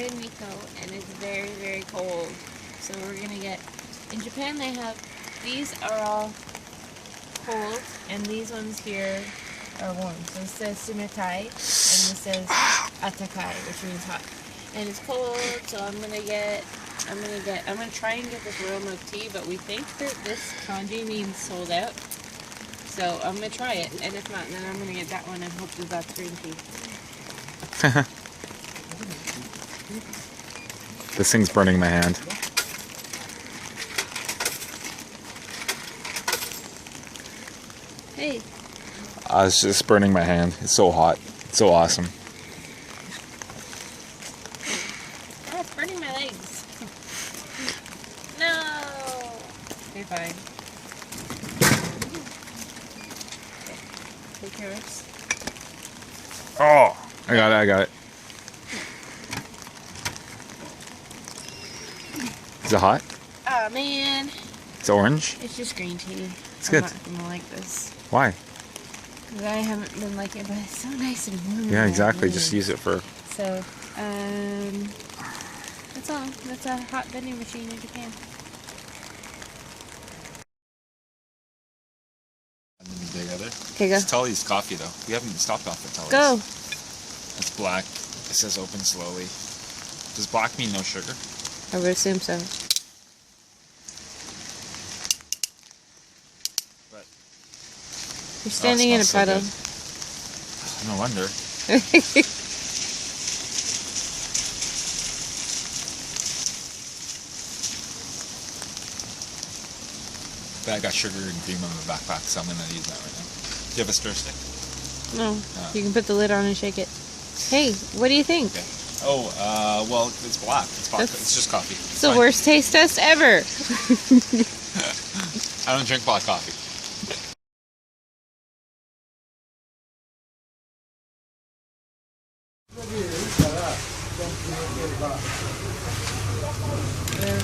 in Nikko and it's very, very cold. So we're gonna get, in Japan they have, these are all cold and these ones here are warm. So this says sumetai and this says atakai, which means hot. And it's cold, so I'm gonna try and get this royal milk tea, but we think that this kanji means sold out. So I'm gonna try it, and if not, then I'm gonna get that one and hope that that's green tea. This thing's burning my hand. Hey. It's just burning my hand. It's so hot. It's so awesome. Oh, it's burning my legs. No. Okay, fine. Okay. Take care of this. Oh, I got it. Is it hot? Oh man. It's orange? It's just green tea. It's good. I'm not gonna like this. Why? Because I haven't been liking it, but it's so nice and warm. Yeah, exactly. Just use it for... So, that's all. That's a hot vending machine in Japan. Okay, go. It's Tully's coffee, though. We haven't stopped off at Tully's. Go. It's black. It says open slowly. Does black mean no sugar? I would assume so. But You're standing in a puddle. So no wonder. But I got sugar and cream in my backpack, so I'm going to use that right now. Do you have a stir stick? No. You can put the lid on and shake it. Hey, what do you think? Okay. Oh, well, it's black. It's vodka. It's just coffee. It's the worst taste test ever. I don't drink black coffee. Yeah.